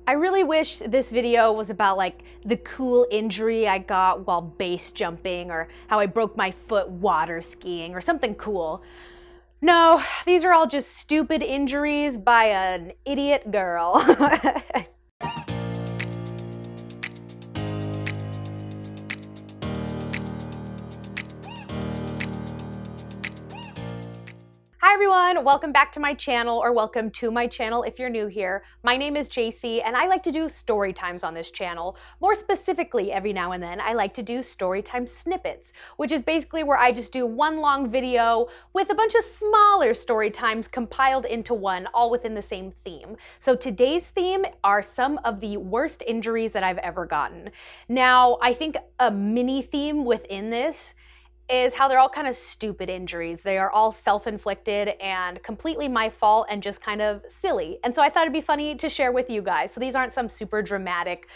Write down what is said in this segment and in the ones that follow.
I really wish this video was about like the cool injury I got while base jumping, or how I broke my foot water skiing, or something cool. No, these are all just stupid injuries by an idiot girl. Hi everyone, welcome back to my channel, or welcome to my channel if you're new here. My name is Jacy and I like to do story times on this channel. More specifically, every now and then I like to do storytime snippets, which is basically where I just do one long video with a bunch of smaller story times compiled into one, all within the same theme. So today's theme are some of the worst injuries that I've ever gotten. Now, I think a mini theme within this is how they're all kind of stupid injuries. They are all self-inflicted and completely my fault and just kind of silly. And so I thought it'd be funny to share with you guys. So these aren't some super dramatic,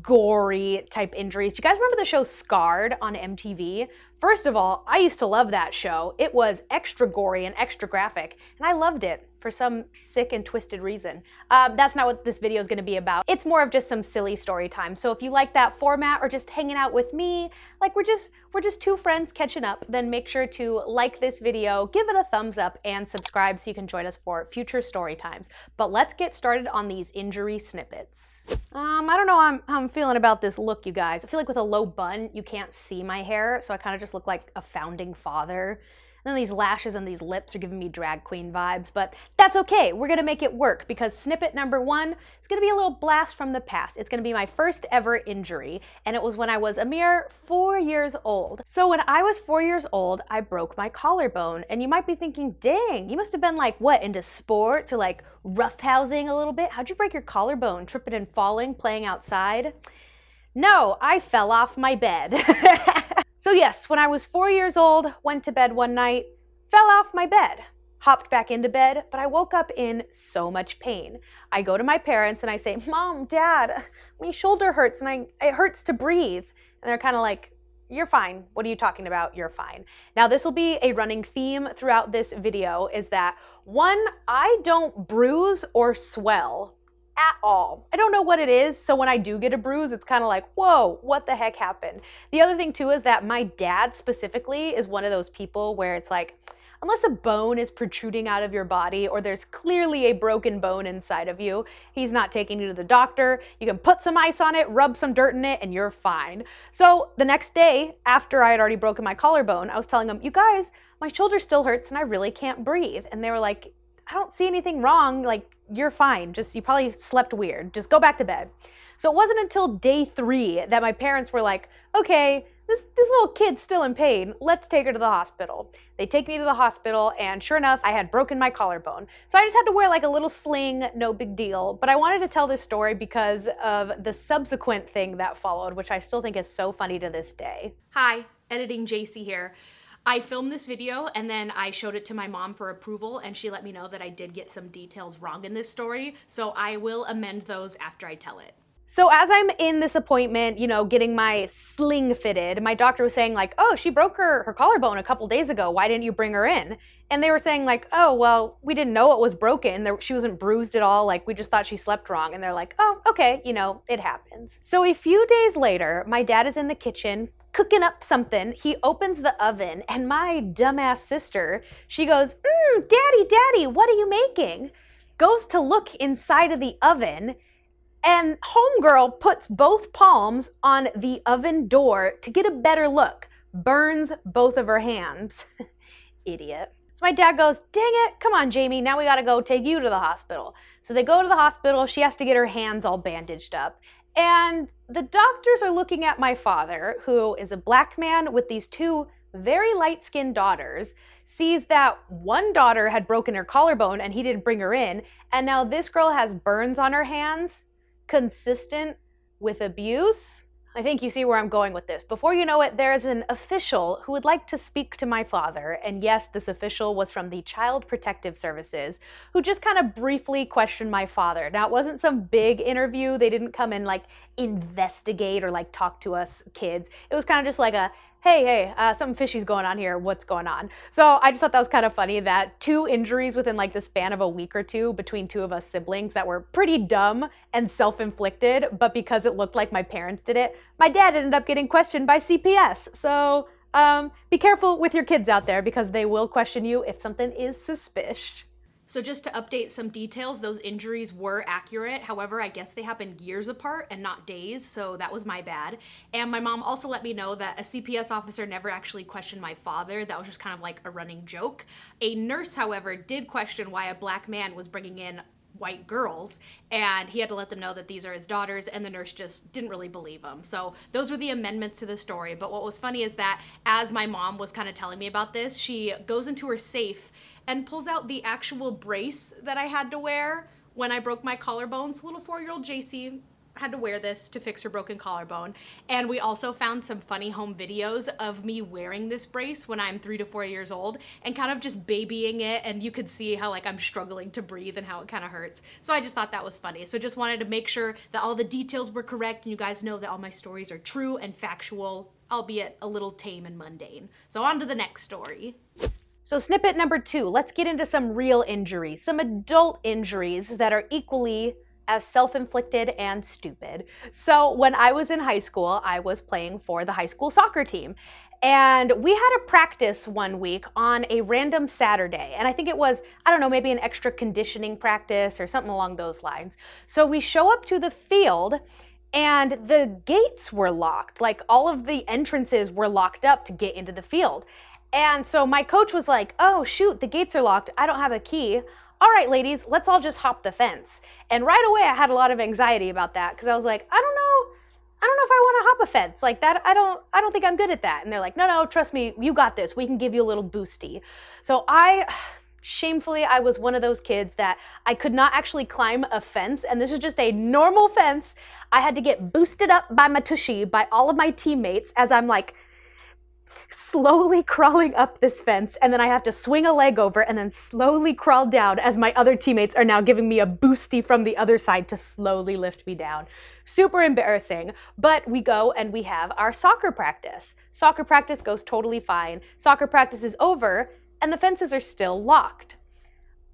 gory type injuries. Do you guys remember the show Scarred on MTV? First of all, I used to love that show. It was extra gory and extra graphic, and I loved it for some sick and twisted reason. That's not what this video is gonna be about. It's more of just some silly story time. So if you like that format, or just hanging out with me, like we're just two friends catching up, then make sure to like this video, give it a thumbs up, and subscribe so you can join us for future story times. But let's get started on these injury snippets. I don't know how I'm feeling about this look, you guys. I feel like with a low bun, you can't see my hair, so I kind of just look like a founding father. And then these lashes and these lips are giving me drag queen vibes, but that's okay. We're gonna make it work, because snippet number one is gonna be a little blast from the past. It's gonna be my first ever injury, and it was when I was a mere 4 years old. So when I was 4 years old, I broke my collarbone, and you might be thinking, dang, you must have been like, what, into sports or like roughhousing a little bit? How'd you break your collarbone? Tripping and falling, playing outside? No, I fell off my bed. So yes, when I was 4 years old, went to bed one night, fell off my bed, hopped back into bed, but I woke up in so much pain. I go to my parents and I say, Mom, Dad, my shoulder hurts and it hurts to breathe. And they're kind of like, you're fine. What are you talking about? You're fine. Now this will be a running theme throughout this video, is that one, I don't bruise or swell at all. I don't know what it is, so when I do get a bruise, it's kind of like, whoa, what the heck happened? The other thing too is that my dad specifically is one of those people where it's like, unless a bone is protruding out of your body or there's clearly a broken bone inside of you, he's not taking you to the doctor. You can put some ice on it, rub some dirt in it, and you're fine. So the next day, after I had already broken my collarbone, I was telling him, you guys, my shoulder still hurts and I really can't breathe. And they were like, I don't see anything wrong, like, you're fine, just you probably slept weird, just go back to bed. So it wasn't until day 3 that my parents were like, okay, this little kid's still in pain, let's take her to the hospital. They take me to the hospital, and sure enough, I had broken my collarbone. So I just had to wear like a little sling, no big deal. But I wanted to tell this story because of the subsequent thing that followed, which I still think is so funny to this day. Hi, editing Jacy here. I filmed this video and then I showed it to my mom for approval, and she let me know that I did get some details wrong in this story, so I will amend those after I tell it. So as I'm in this appointment, you know, getting my sling fitted, my doctor was saying like, oh, she broke her collarbone a couple days ago, why didn't you bring her in? And they were saying like, oh, well, we didn't know it was broken. She wasn't bruised at all. Like, we just thought she slept wrong. And they're like, oh, okay, you know, it happens. So a few days later, my dad is in the kitchen cooking up something. He opens the oven, and my dumbass sister, she goes, Daddy, what are you making? Goes to look inside of the oven, and homegirl puts both palms on the oven door to get a better look. Burns both of her hands. Idiot. So my dad goes, dang it, come on, Jamie, now we gotta go take you to the hospital. So they go to the hospital, she has to get her hands all bandaged up. And the doctors are looking at my father, who is a black man with these 2 very light-skinned daughters, sees that one daughter had broken her collarbone and he didn't bring her in, and now this girl has burns on her hands, consistent with abuse. I think you see where I'm going with this. Before you know it, there is an official who would like to speak to my father, and yes, this official was from the Child Protective Services, who just kind of briefly questioned my father. Now, it wasn't some big interview. They didn't come and like investigate or like talk to us kids. It was kind of just like a, hey, something fishy's going on here. What's going on? So I just thought that was kind of funny that 2 injuries within like the span of a week or two between 2 of us siblings that were pretty dumb and self-inflicted, but because it looked like my parents did it, my dad ended up getting questioned by CPS. So be careful with your kids out there because they will question you if something is suspicious. So just to update some details, those injuries were accurate. However, I guess they happened years apart and not days, so that was my bad. And my mom also let me know that a CPS officer never actually questioned my father. That was just kind of like a running joke. A nurse, however, did question why a black man was bringing in white girls, and he had to let them know that these are his daughters, and the nurse just didn't really believe him. So those were the amendments to the story. But what was funny is that as my mom was kind of telling me about this, she goes into her safe and pulls out the actual brace that I had to wear when I broke my collarbone. So little 4-year-old Jacy had to wear this to fix her broken collarbone. And we also found some funny home videos of me wearing this brace when I'm 3 to 4 years old and kind of just babying it. And you could see how like I'm struggling to breathe and how it kind of hurts. So I just thought that was funny. So just wanted to make sure that all the details were correct and you guys know that all my stories are true and factual, albeit a little tame and mundane. So on to the next story. So snippet number 2, let's get into some real injuries, some adult injuries that are equally as self-inflicted and stupid. So when I was in high school, I was playing for the high school soccer team. And we had a practice one week on a random Saturday. And I think it was, I don't know, maybe an extra conditioning practice or something along those lines. So we show up to the field and the gates were locked. Like all of the entrances were locked up to get into the field. And so my coach was like, oh shoot, the gates are locked. I don't have a key. All right, ladies, let's all just hop the fence. And right away I had a lot of anxiety about that because I was like, I don't know if I want to hop a fence like that. I don't think I'm good at that. And they're like, no, trust me, you got this. We can give you a little boosty. So shamefully, I was one of those kids that I could not actually climb a fence. And this is just a normal fence. I had to get boosted up by my tushy by all of my teammates as I'm like, slowly crawling up this fence, and then I have to swing a leg over and then slowly crawl down as my other teammates are now giving me a boosty from the other side to slowly lift me down. Super embarrassing, but we go and we have our soccer practice. Soccer practice goes totally fine. Soccer practice is over and the fences are still locked.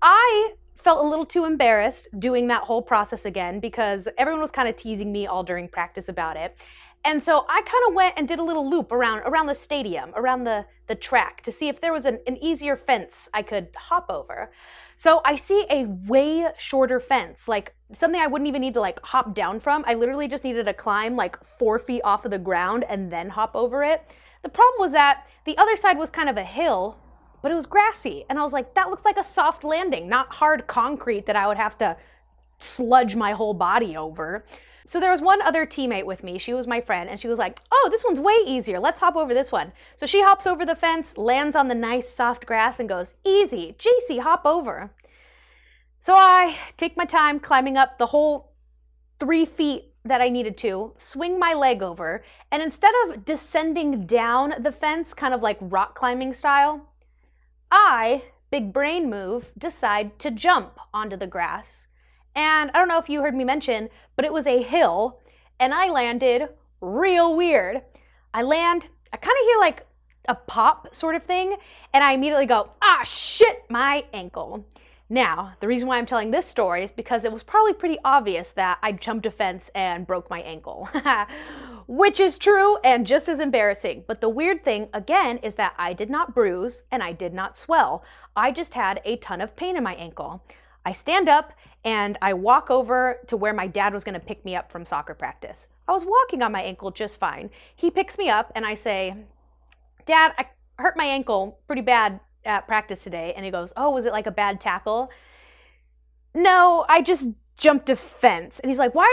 I felt a little too embarrassed doing that whole process again because everyone was kind of teasing me all during practice about it. And so I kind of went and did a little loop around the stadium, around the track to see if there was an easier fence I could hop over. So I see a way shorter fence, like something I wouldn't even need to like hop down from. I literally just needed to climb like 4 feet off of the ground and then hop over it. The problem was that the other side was kind of a hill, but it was grassy. And I was like, that looks like a soft landing, not hard concrete that I would have to sludge my whole body over. So there was one other teammate with me. She was my friend, and she was like, oh, this one's way easier. Let's hop over this one. So she hops over the fence, lands on the nice soft grass, and goes, easy, Jacy, hop over. So I take my time climbing up the whole 3 feet that I needed to, swing my leg over, and instead of descending down the fence, kind of like rock climbing style, I, big brain move, decide to jump onto the grass. And I don't know if you heard me mention, but it was a hill, and I landed real weird. I kind of hear like a pop sort of thing, and I immediately go, ah, shit, my ankle. Now, the reason why I'm telling this story is because it was probably pretty obvious that I jumped a fence and broke my ankle, which is true and just as embarrassing. But the weird thing, again, is that I did not bruise and I did not swell. I just had a ton of pain in my ankle. I stand up and I walk over to where my dad was going to pick me up from soccer practice. I was walking on my ankle just fine. He picks me up and I say, Dad, I hurt my ankle pretty bad at practice today. And he goes, oh, was it like a bad tackle? No, I just jumped a fence. And he's like, why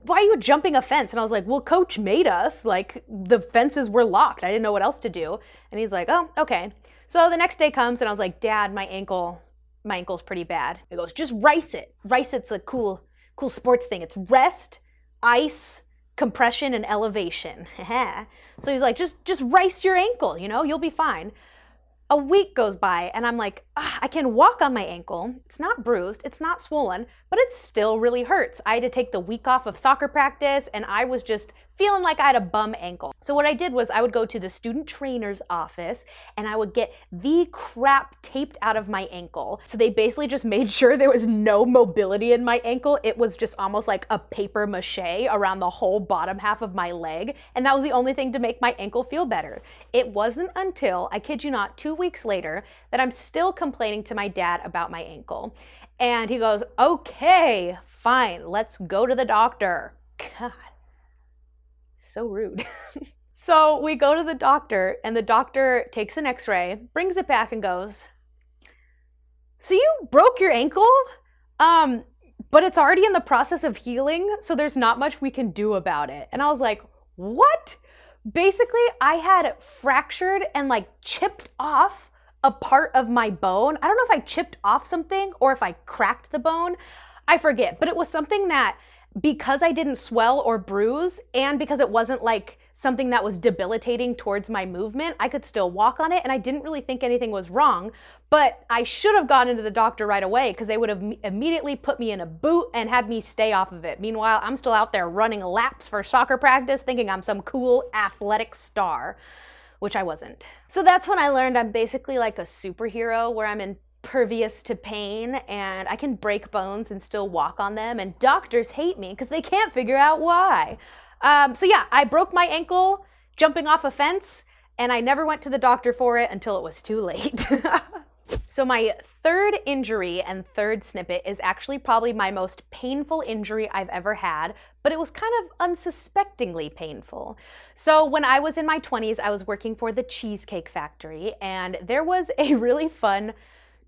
are you jumping a fence? And I was like, well, coach made us, like the fences were locked. I didn't know what else to do. And he's like, oh, okay. So the next day comes and I was like, Dad, my ankle's pretty bad. He goes, just rice it. Rice it's a cool sports thing. It's rest, ice, compression, and elevation. So he's like, just rice your ankle, you'll be fine. A week goes by and I'm like, I can walk on my ankle. It's not bruised, it's not swollen, but it still really hurts. I had to take the week off of soccer practice and I was just feeling like I had a bum ankle. So what I did was I would go to the student trainer's office and I would get the crap taped out of my ankle. So they basically just made sure there was no mobility in my ankle. It was just almost like a paper mache around the whole bottom half of my leg. And that was the only thing to make my ankle feel better. It wasn't until, I kid you not, 2 weeks later that I'm still complaining to my dad about my ankle. And he goes, okay, fine, let's go to the doctor. God, so rude. So we go to the doctor and the doctor takes an x-ray, brings it back and goes, so you broke your ankle? But it's already in the process of healing, so there's not much we can do about it. And I was like, what? Basically, I had fractured and like chipped off a part of my bone. I don't know if I chipped off something or if I cracked the bone. I forget, but it was something that, because I didn't swell or bruise and because it wasn't like something that was debilitating towards my movement, I could still walk on it and I didn't really think anything was wrong, but I should have gone into the doctor right away because they would have immediately put me in a boot and had me stay off of it. Meanwhile, I'm still out there running laps for soccer practice thinking I'm some cool athletic star, which I wasn't. So that's when I learned I'm basically like a superhero where I'm impervious to pain and I can break bones and still walk on them, and doctors hate me because they can't figure out why. So yeah, I broke my ankle jumping off a fence and I never went to the doctor for it until it was too late. So my third injury and third snippet is actually probably my most painful injury I've ever had, but it was kind of unsuspectingly painful. So when I was in my 20s, I was working for the Cheesecake Factory and there was a really fun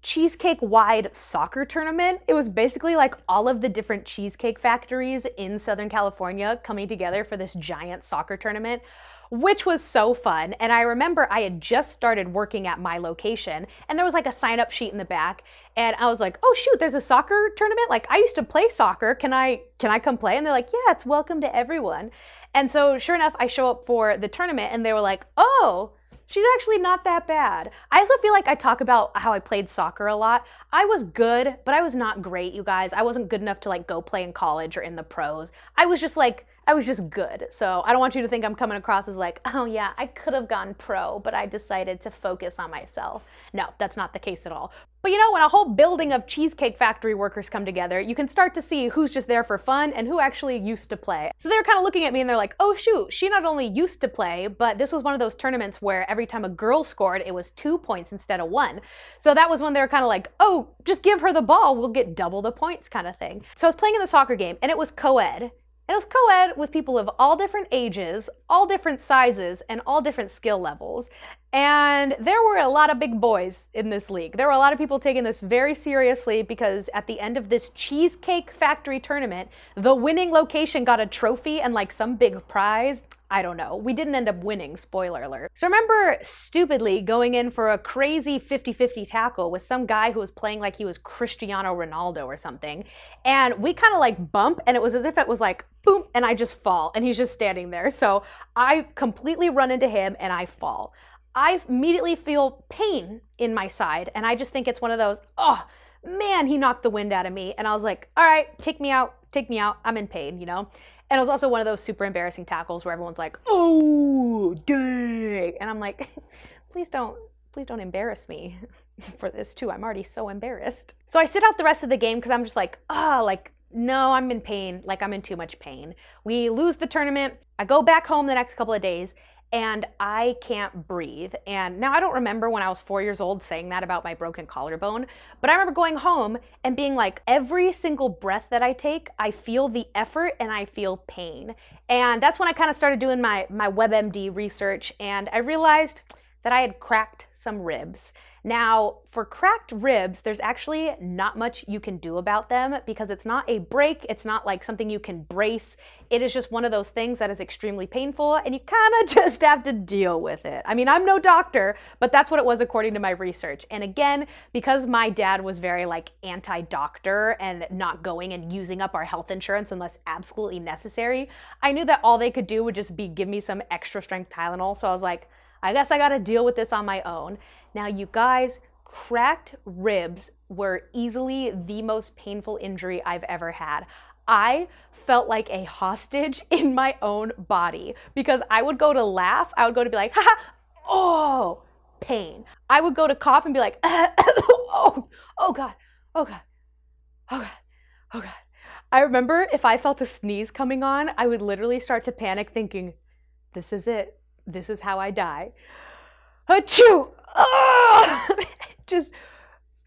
cheesecake-wide soccer tournament. It was basically like all of the different cheesecake factories in Southern California coming together for this giant soccer tournament, which was so fun. And I remember I had just started working at my location and there was like a sign-up sheet in the back and I was like, oh shoot, there's a soccer tournament? Like, I used to play soccer. Can I come play? And they're like, yeah, it's welcome to everyone. And so sure enough, I show up for the tournament and they were like, oh, she's actually not that bad. I also feel like I talk about how I played soccer a lot. I was good, but I was not great, you guys. I wasn't good enough to like go play in college or in the pros. I was just good. So I don't want you to think I'm coming across as like, oh yeah, I could have gone pro, but I decided to focus on myself. No, that's not the case at all. But you know, when a whole building of Cheesecake Factory workers come together, you can start to see who's just there for fun and who actually used to play. So they were kind of looking at me and they're like, oh shoot, she not only used to play, but this was one of those tournaments where every time a girl scored, it was 2 points instead of 1. So that was when they were kind of like, oh, just give her the ball, we'll get double the points kind of thing. So I was playing in the soccer game and it was co-ed. And it was co-ed with people of all different ages, all different sizes, and all different skill levels. And there were a lot of big boys in this league. There were a lot of people taking this very seriously because at the end of this Cheesecake Factory tournament, the winning location got a trophy and like some big prize. I don't know. We didn't end up winning, spoiler alert. So I remember stupidly going in for a crazy 50-50 tackle with some guy who was playing like he was Cristiano Ronaldo or something. And we kind of like bump and it was as if it was like, boom, and I just fall and he's just standing there. So I completely run into him and I fall. I immediately feel pain in my side and I just think it's one of those, oh man, he knocked the wind out of me. And I was like, all right, take me out, I'm in pain, you know? And it was also one of those super embarrassing tackles where everyone's like, oh, dang. And I'm like, please don't embarrass me for this too. I'm already so embarrassed. So I sit out the rest of the game because I'm just like, no, I'm in pain. Like, I'm in too much pain. We lose the tournament. I go back home the next couple of days and I can't breathe. And now I don't remember when I was 4 years old saying that about my broken collarbone, but I remember going home and being like, every single breath that I take, I feel the effort and I feel pain. And that's when I kind of started doing my WebMD research and I realized that I had cracked some ribs. Now, for cracked ribs, there's actually not much you can do about them because it's not a break. It's not like something you can brace. It is just one of those things that is extremely painful and you kind of just have to deal with it. I mean, I'm no doctor, but that's what it was according to my research. And again, because my dad was very like anti-doctor and not going and using up our health insurance unless absolutely necessary, I knew that all they could do would just be give me some extra strength Tylenol. So I was like, I guess I got to deal with this on my own. Now, you guys, cracked ribs were easily the most painful injury I've ever had. I felt like a hostage in my own body because I would go to laugh. I would go to be like, haha, oh, pain. I would go to cough and be like, oh, oh God, oh God, oh God, oh God. I remember if I felt a sneeze coming on, I would literally start to panic thinking, this is it. This is how I die. Achoo! Oh! Just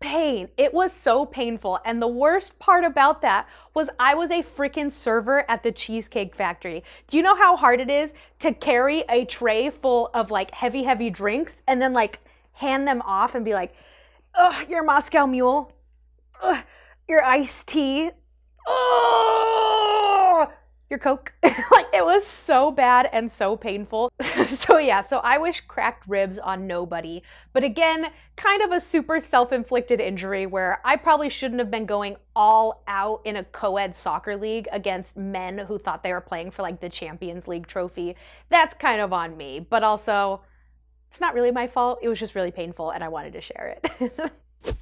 pain. It was so painful. And the worst part about that was I was a freaking server at the Cheesecake Factory. Do you know how hard it is to carry a tray full of like heavy, heavy drinks and then like hand them off and be like, ugh, your Moscow Mule, ugh, your iced tea, oh, your Coke. Like it was so bad and so painful. So yeah, so I wish cracked ribs on nobody. But again, kind of a super self-inflicted injury where I probably shouldn't have been going all out in a co-ed soccer league against men who thought they were playing for like the Champions League trophy. That's kind of on me, but also it's not really my fault. It was just really painful and I wanted to share it.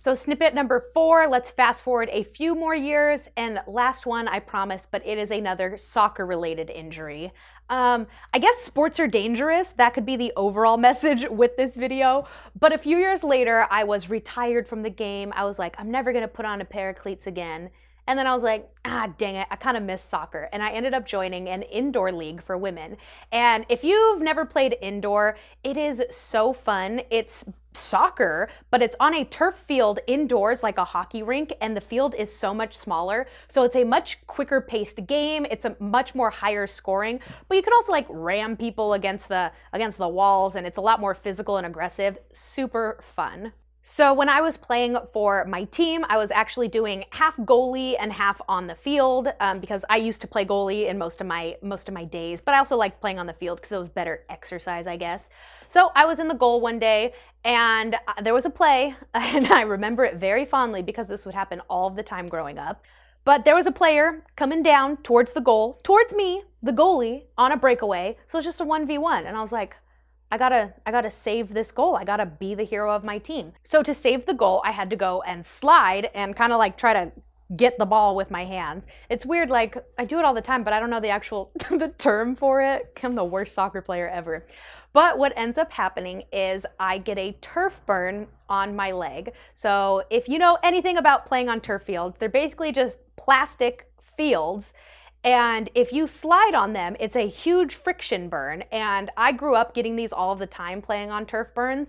So snippet number 4, let's fast forward a few more years, and last one, I promise, but it is another soccer-related injury. I guess sports are dangerous. That could be the overall message with this video. But a few years later, I was retired from the game. I was like, I'm never gonna put on a pair of cleats again. And then I was like, ah, dang it, I kind of miss soccer. And I ended up joining an indoor league for women. And if you've never played indoor, it is so fun. It's soccer, but it's on a turf field indoors like a hockey rink, and the field is so much smaller. So it's a much quicker paced game. It's a much more higher scoring, but you can also like ram people against the walls, and it's a lot more physical and aggressive. Super fun. So when I was playing for my team, I was actually doing half goalie and half on the field because I used to play goalie in most of my days, but I also liked playing on the field because it was better exercise, I guess. So I was in the goal one day and there was a play, and I remember it very fondly because this would happen all the time growing up. But there was a player coming down towards the goal, towards me, the goalie, on a breakaway. So it's just a 1v1, and I was like, I gotta save this goal. I gotta be the hero of my team. So to save the goal, I had to go and slide and kind of like try to get the ball with my hands. It's weird, like I do it all the time, but I don't know the actual the term for it. I'm the worst soccer player ever. But what ends up happening is I get a turf burn on my leg. So if you know anything about playing on turf fields, they're basically just plastic fields. And if you slide on them, it's a huge friction burn. And I grew up getting these all the time playing on turf burns.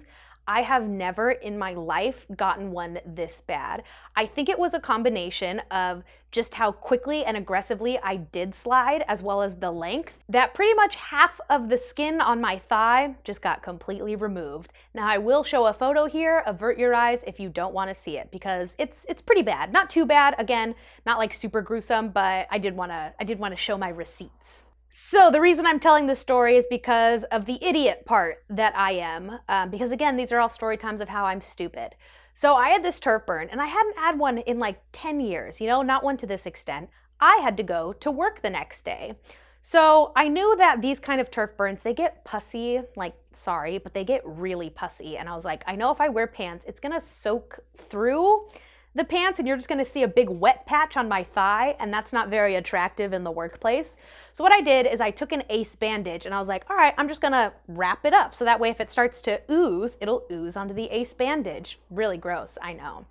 I have never in my life gotten one this bad. I think it was a combination of just how quickly and aggressively I did slide, as well as the length, that pretty much half of the skin on my thigh just got completely removed. Now I will show a photo here. Avert your eyes if you don't want to see it, because it's pretty bad. Not too bad, again, not like super gruesome, but I did want to show my receipts. So the reason I'm telling this story is because of the idiot part that I am, because again, these are all story times of how I'm stupid. So I had this turf burn, and I hadn't had one in like 10 years, you know, not one to this extent. I had to go to work the next day. So I knew that these kind of turf burns, they get pussy, like, sorry, but they get really pussy. And I was like, I know if I wear pants, it's gonna soak through the pants and you're just gonna see a big wet patch on my thigh, and that's not very attractive in the workplace. So what I did is I took an ace bandage and I was like, all right, I'm just gonna wrap it up so that way if it starts to ooze, it'll ooze onto the ace bandage. Really gross, I know.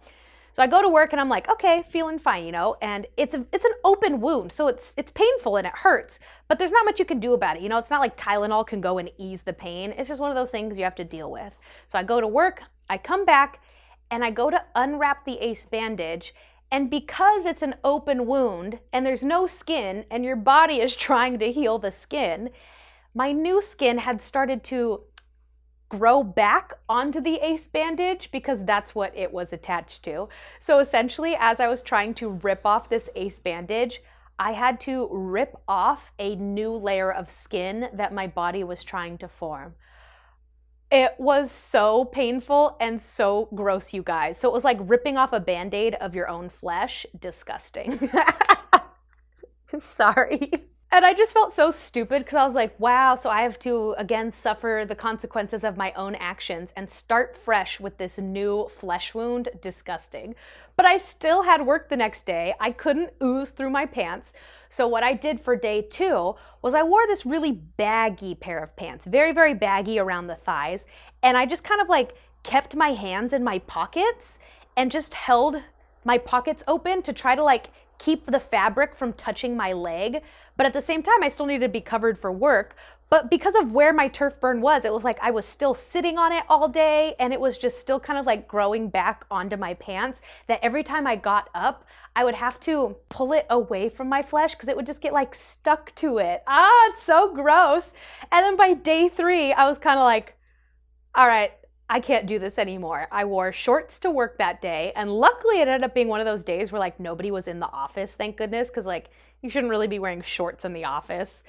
So I go to work and I'm like, okay, feeling fine, you know, and it's an open wound, so it's painful and it hurts, but there's not much you can do about it, you know. It's not like Tylenol can go and ease the pain. It's just one of those things you have to deal with. So I go to work, I come back, and I go to unwrap the ace bandage, and because it's an open wound and there's no skin and your body is trying to heal the skin, my new skin had started to grow back onto the ace bandage because that's what it was attached to. So essentially, as I was trying to rip off this ace bandage, I had to rip off a new layer of skin that my body was trying to form. It was so painful and so gross, you guys. So it was like ripping off a Band-Aid of your own flesh. Disgusting. Sorry. And I just felt so stupid because I was like, wow, so I have to again suffer the consequences of my own actions and start fresh with this new flesh wound. Disgusting. But I still had work the next day. I couldn't ooze through my pants. So what I did for day 2 was I wore this really baggy pair of pants, very, very baggy around the thighs. And I just kind of like kept my hands in my pockets and just held my pockets open to try to like keep the fabric from touching my leg. But at the same time, I still needed to be covered for work. But because of where my turf burn was, it was like I was still sitting on it all day, and it was just still kind of like growing back onto my pants, that every time I got up, I would have to pull it away from my flesh because it would just get like stuck to it. Ah, it's so gross. And then by day 3, I was kind of like, all right, I can't do this anymore. I wore shorts to work that day, and luckily it ended up being one of those days where like nobody was in the office, thank goodness, because like you shouldn't really be wearing shorts in the office.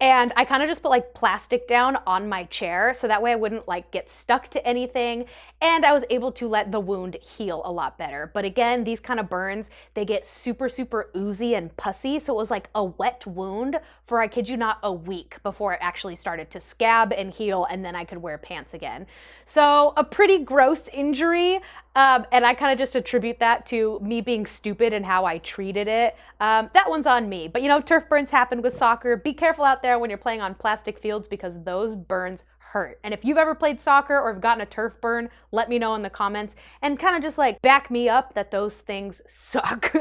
And I kind of just put like plastic down on my chair so that way I wouldn't like get stuck to anything, and I was able to let the wound heal a lot better. But again, these kind of burns, they get super, super oozy and pussy, so it was like a wet wound for, I kid you not, a week before it actually started to scab and heal, and then I could wear pants again. So a pretty gross injury, and I kind of just attribute that to me being stupid and how I treated it. That one's on me. But you know, turf burns happen with soccer. Be careful out there when you're playing on plastic fields because those burns hurt. And if you've ever played soccer or have gotten a turf burn, let me know in the comments and kind of just like back me up that those things suck.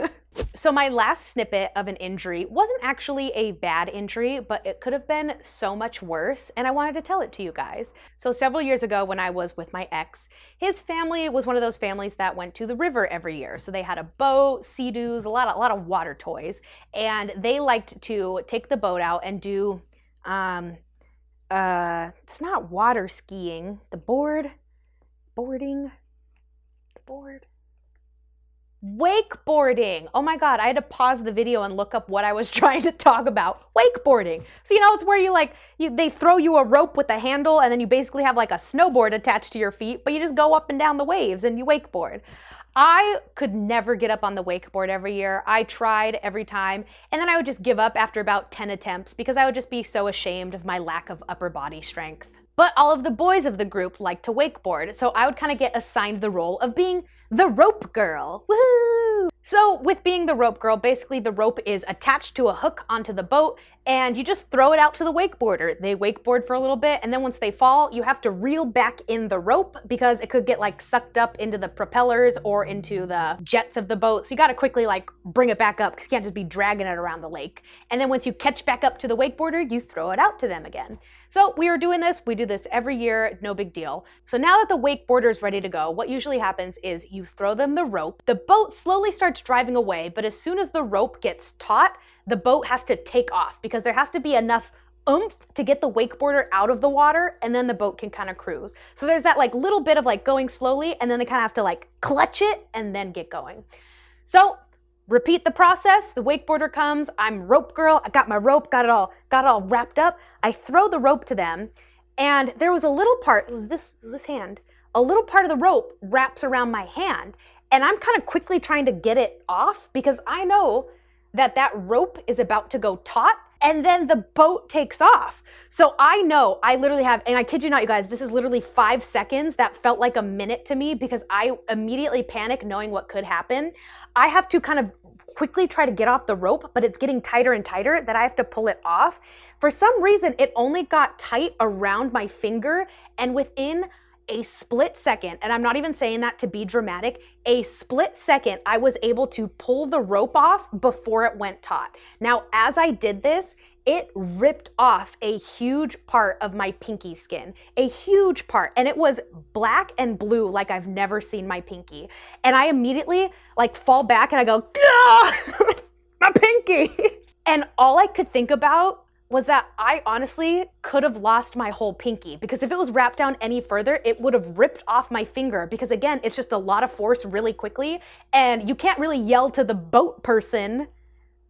So my last snippet of an injury wasn't actually a bad injury, but it could have been so much worse, and I wanted to tell it to you guys. So several years ago when I was with my ex, his family was one of those families that went to the river every year. So they had a boat, sea-doos, a lot of water toys, and they liked to take the boat out and do, it's not water skiing, wakeboarding. Oh my God, I had to pause the video and look up what I was trying to talk about. Wakeboarding. So, you know, it's where they throw you a rope with a handle and then you basically have like a snowboard attached to your feet, but you just go up and down the waves and you wakeboard. I could never get up on the wakeboard every year. I tried every time, and then I would just give up after about 10 attempts because I would just be so ashamed of my lack of upper body strength. But all of the boys of the group liked to wakeboard, so I would kind of get assigned the role of being the rope girl. Woohoo! So with being the rope girl, basically the rope is attached to a hook onto the boat, and you just throw it out to the wakeboarder. They wakeboard for a little bit, and then once they fall, you have to reel back in the rope because it could get like sucked up into the propellers or into the jets of the boat. So you gotta quickly like bring it back up because you can't just be dragging it around the lake. And then once you catch back up to the wakeboarder, you throw it out to them again. So we were doing this, we do this every year, no big deal. So now that the wakeboarder is ready to go, what usually happens is you throw them the rope, the boat slowly starts driving away, but as soon as the rope gets taut, the boat has to take off because there has to be enough oomph to get the wakeboarder out of the water, and then the boat can kind of cruise. So there's that like little bit of like going slowly, and then they kind of have to like clutch it and then get going. So repeat the process. The wakeboarder comes, I'm rope girl, I got my rope, got it all wrapped up. I throw the rope to them, and there was a little part, it was this hand, a little part of the rope wraps around my hand, and I'm kind of quickly trying to get it off because I know that that rope is about to go taut, and then the boat takes off. So I know, I literally have, and I kid you not, you guys, this is literally 5 seconds that felt like a minute to me because I immediately panic knowing what could happen. I have to kind of quickly try to get off the rope, but it's getting tighter and tighter that I have to pull it off. For some reason, it only got tight around my finger, and within a split second, and I'm not even saying that to be dramatic, a split second, I was able to pull the rope off before it went taut. Now, as I did this, it ripped off a huge part of my pinky skin, a huge part, and it was black and blue like I've never seen my pinky. And I immediately like fall back and I go, my pinky. And all I could think about was that I honestly could have lost my whole pinky because if it was wrapped down any further, it would have ripped off my finger because again, it's just a lot of force really quickly, and you can't really yell to the boat person,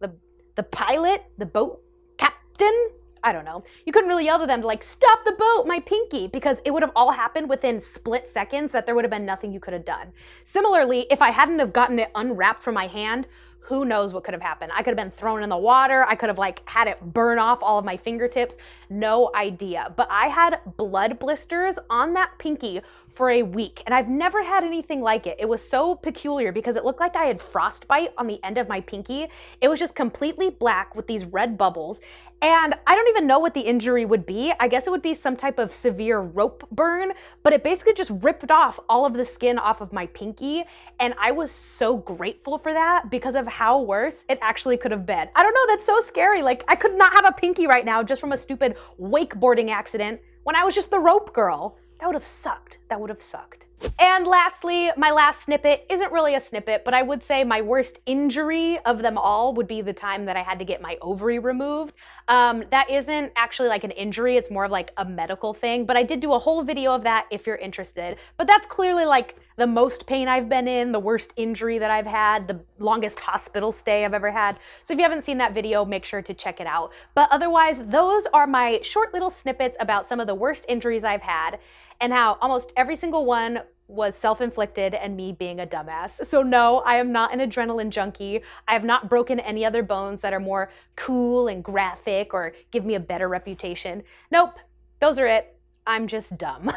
the pilot, the boat captain, I don't know. You couldn't really yell to them to like, stop the boat, my pinky, because it would have all happened within split seconds that there would have been nothing you could have done. Similarly, if I hadn't have gotten it unwrapped from my hand, who knows what could have happened. I could have been thrown in the water. I could have like had it burn off all of my fingertips. No idea. But I had blood blisters on that pinky for a week, and I've never had anything like it. It was so peculiar because it looked like I had frostbite on the end of my pinky. It was just completely black with these red bubbles, and I don't even know what the injury would be. I guess it would be some type of severe rope burn, but it basically just ripped off all of the skin off of my pinky, and I was so grateful for that because of how worse it actually could have been. I don't know, that's so scary. Like, I could not have a pinky right now just from a stupid wakeboarding accident when I was just the rope girl. That would have sucked. That would have sucked. And lastly, my last snippet isn't really a snippet, but I would say my worst injury of them all would be the time that I had to get my ovary removed. That isn't actually like an injury, it's more of like a medical thing, but I did do a whole video of that if you're interested. But that's clearly like the most pain I've been in, the worst injury that I've had, the longest hospital stay I've ever had. So if you haven't seen that video, make sure to check it out. But otherwise, those are my short little snippets about some of the worst injuries I've had and how almost every single one was self-inflicted and me being a dumbass. So no, I am not an adrenaline junkie. I have not broken any other bones that are more cool and graphic or give me a better reputation. Nope, those are it. I'm just dumb.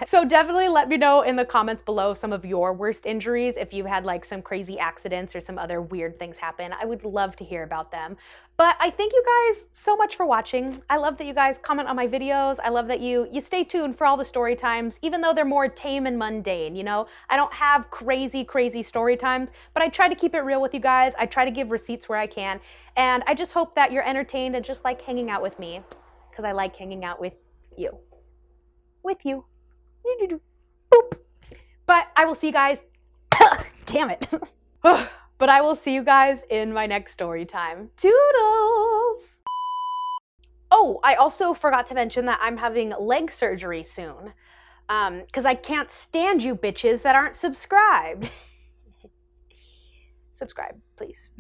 So definitely let me know in the comments below some of your worst injuries. If you had like some crazy accidents or some other weird things happen, I would love to hear about them. But I thank you guys so much for watching. I love that you guys comment on my videos. I love that you stay tuned for all the story times, even though they're more tame and mundane, you know? I don't have crazy story times, but I try to keep it real with you guys. I try to give receipts where I can. And I just hope that you're entertained and just like hanging out with me, because I like hanging out with you. Boop. But I will see you guys. Damn it. But I will see you guys in my next story time. Toodles! Oh, I also forgot to mention that I'm having leg surgery soon. Because I can't stand you bitches that aren't subscribed. Subscribe, please.